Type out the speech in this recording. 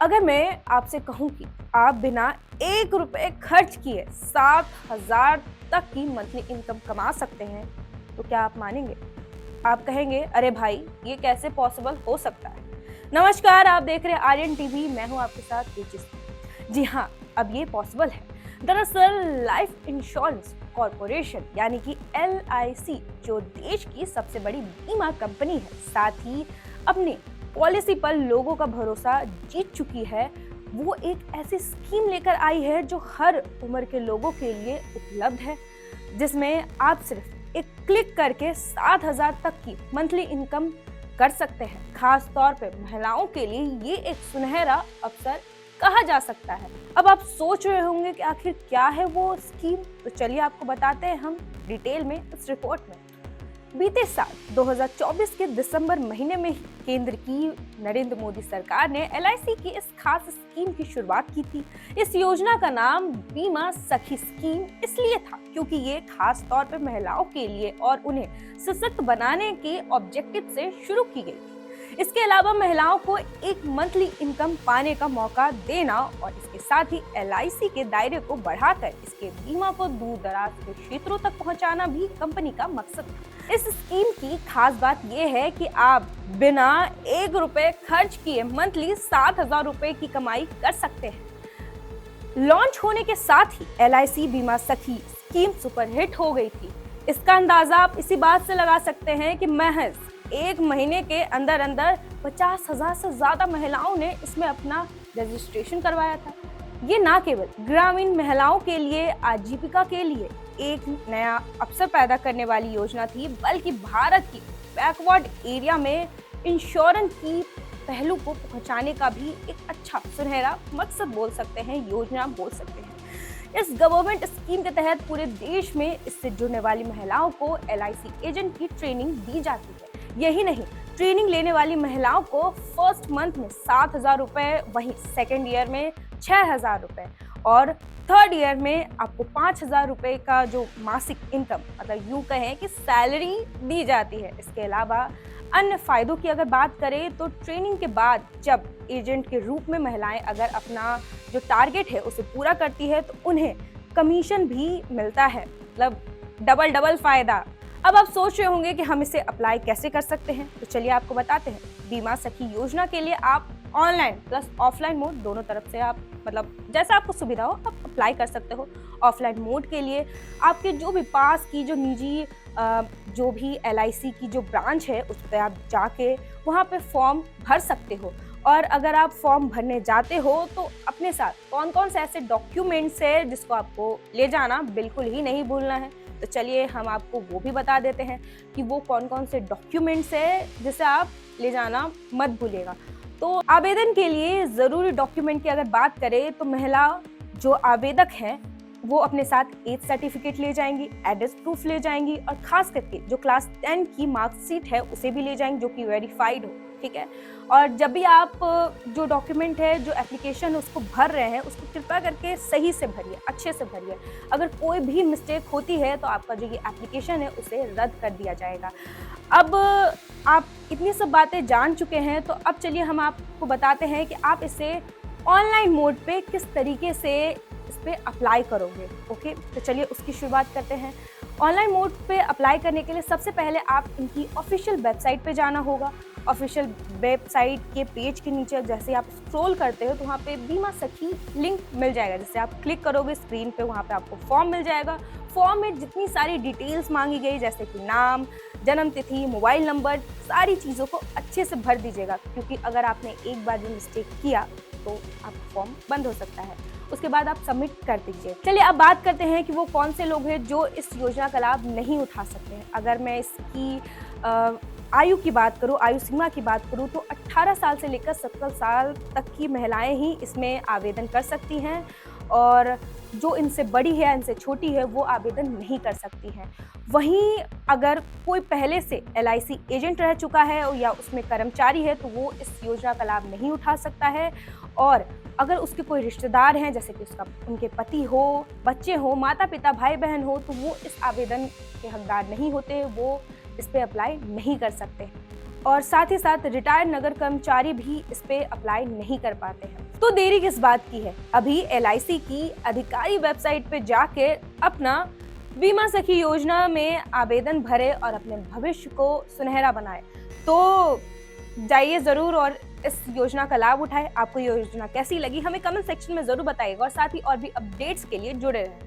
अगर मैं आपसे कहूँ कि आप बिना 1 रुपए खर्च किए 7,000 तक की मंथली इनकम कमा सकते हैं, तो क्या आप मानेंगे? आप कहेंगे, अरे भाई, ये कैसे पॉसिबल हो सकता है? नमस्कार, आप देख रहे हैं आर्यन टीवी, मैं हूँ आपके साथ तेजस्वी। जी हाँ, अब ये पॉसिबल है। दरअसल लाइफ इंश्योरेंस कॉरपोरेशन यानी कि LIC जो देश की सबसे बड़ी बीमा कंपनी है, साथ ही अपने पॉलिसी पर लोगों का भरोसा जीत चुकी है, वो एक ऐसी स्कीम लेकर आई है जो हर उम्र के लोगों के लिए उपलब्ध है, जिसमें आप सिर्फ एक क्लिक करके 7,000 तक की मंथली इनकम कर सकते हैं। खास तौर पे महिलाओं के लिए ये एक सुनहरा अवसर कहा जा सकता है। अब आप सोच रहे होंगे कि आखिर क्या है वो स्कीम, तो चलिए आपको बताते हैं हम डिटेल में इस रिपोर्ट में। बीते साल 2024 के दिसंबर महीने में ही केंद्र की नरेंद्र मोदी सरकार ने LIC की इस खास स्कीम की शुरुआत की थी। इस योजना का नाम बीमा सखी स्कीम इसलिए था क्योंकि ये खास तौर पर महिलाओं के लिए और उन्हें सशक्त बनाने के ऑब्जेक्टिव से शुरू की गई थी। इसके अलावा महिलाओं को एक मंथली इनकम पाने का मौका देना और इसके साथ ही LIC के दायरे को बढ़ाकर इसके बीमा को दूर दराज के क्षेत्रों तक पहुंचाना भी कंपनी का मकसद था। इस स्कीम की खास बात यह है कि आप बिना 1 रुपए खर्च किए मंथली 7,000 रुपए की कमाई कर सकते हैं। लॉन्च होने के साथ ही LIC बीमा सखी स्कीम सुपरहिट हो गई थी। इसका अंदाजा आप इसी बात से लगा सकते हैं कि महज 1 महीने के अंदर अंदर 50,000 से ज्यादा महिलाओं ने इसमें अपना रजिस्ट्रेशन करवाया था। ये ना केवल ग्रामीण महिलाओं के लिए आजीविका के लिए एक नया अवसर पैदा करने वाली योजना थी, बल्कि भारत की बैकवर्ड एरिया में इंश्योरेंस की पहलू को पहुंचाने का भी एक अच्छा सुनहरा मकसद बोल सकते हैं, योजना बोल सकते हैं। इस गवर्नमेंट स्कीम के तहत पूरे देश में इससे जुड़ने वाली महिलाओं को LIC एजेंट की ट्रेनिंग दी जाती है। यही नहीं, ट्रेनिंग लेने वाली महिलाओं को फर्स्ट मंथ में 7,000 रुपए, वहीं सेकेंड ईयर में 6,000 रुपए और थर्ड ईयर में आपको 5,000 रुपए का जो मासिक इनकम, मतलब यूं कहें कि सैलरी दी जाती है। इसके अलावा अन्य फायदों की अगर बात करें तो ट्रेनिंग के बाद जब एजेंट के रूप में महिलाएं अगर अपना जो टारगेट है उसे पूरा करती है तो उन्हें कमीशन भी मिलता है, मतलब डबल फायदा। अब आप सोच रहे होंगे कि हम इसे अप्लाई कैसे कर सकते हैं, तो चलिए आपको बताते हैं। बीमा सखी योजना के लिए आप ऑनलाइन प्लस ऑफलाइन मोड दोनों तरफ से आप, मतलब जैसा आपको सुविधा हो, आप अप्लाई कर सकते हो। ऑफलाइन मोड के लिए आपके जो भी पास की जो निजी जो भी LIC की जो ब्रांच है उस पर आप जाके वहाँ पे फॉर्म भर सकते हो। और अगर आप फॉर्म भरने जाते हो तो अपने साथ कौन कौन से ऐसे डॉक्यूमेंट्स है जिसको आपको ले जाना बिल्कुल ही नहीं भूलना है, तो चलिए हम आपको वो भी बता देते हैं कि वो कौन कौन से डॉक्यूमेंट्स है जिसे आप ले जाना मत भूलिएगा। तो आवेदन के लिए ज़रूरी डॉक्यूमेंट की अगर बात करें तो महिला जो आवेदक हैं वो अपने साथ एज सर्टिफिकेट ले जाएंगी, एड्रेस प्रूफ ले जाएंगी और खास करके जो क्लास 10 की मार्कशीट है उसे भी ले जाएंगी जो कि वेरीफाइड हो, ठीक है। और जब भी आप जो डॉक्यूमेंट है, जो एप्लीकेशन है उसको भर रहे हैं, उसको कृपया करके सही से भरिए, अच्छे से भरिए। अगर कोई भी मिस्टेक होती है तो आपका जो ये एप्लीकेशन है उसे रद्द कर दिया जाएगा। अब आप इतनी सब बातें जान चुके हैं तो अब चलिए हम आपको बताते हैं कि आप इसे ऑनलाइन मोड पे किस तरीके से इस पे अप्लाई करोगे। ओके, तो चलिए उसकी शुरुआत करते हैं। ऑनलाइन मोड पे अप्लाई करने के लिए सबसे पहले आप इनकी ऑफिशियल वेबसाइट पे जाना होगा। ऑफिशियल वेबसाइट के पेज के नीचे जैसे आप स्क्रॉल करते हो तो वहाँ पे बीमा सखी लिंक मिल जाएगा, जैसे आप क्लिक करोगे स्क्रीन पे वहाँ पे आपको फॉर्म मिल जाएगा। फॉर्म में जितनी सारी डिटेल्स मांगी गई जैसे कि नाम, जन्म तिथि, मोबाइल नंबर, सारी चीज़ों को अच्छे से भर दीजिएगा, क्योंकि अगर आपने एक बार भी मिस्टेक किया तो आपका फॉर्म बंद हो सकता है। उसके बाद आप सबमिट कर दीजिए। चलिए अब बात करते हैं कि वो कौन से लोग हैं जो इस योजना का लाभ नहीं उठा सकते हैं। अगर मैं इसकी आयु की बात करूं, आयु सीमा की बात करूं तो 18 साल से लेकर 70 साल तक की महिलाएं ही इसमें आवेदन कर सकती हैं और जो इनसे बड़ी है, इनसे छोटी है, वो आवेदन नहीं कर सकती हैं। वहीं अगर कोई पहले से LIC एजेंट रह चुका है या उसमें कर्मचारी है तो वो इस योजना का लाभ नहीं उठा सकता है। और अगर उसके कोई रिश्तेदार हैं, जैसे कि उनके पति हो, बच्चे हो, माता पिता, भाई बहन हो, तो वो इस आवेदन के हकदार नहीं होते, वो इस पे अप्लाई नहीं कर सकते। और साथ ही साथ रिटायर्ड नगर कर्मचारी भी इस पे अप्लाई नहीं कर पाते हैं। तो देरी किस बात की है? अभी LIC की अधिकारी वेबसाइट पे जाके अपना बीमा सखी योजना में आवेदन भरे और अपने भविष्य को सुनहरा बनाए। तो जाइए ज़रूर और इस योजना का लाभ उठाएं। आपको ये योजना कैसी लगी हमें कमेंट सेक्शन में ज़रूर बताइएगा और साथ ही और भी अपडेट्स के लिए जुड़े रहें।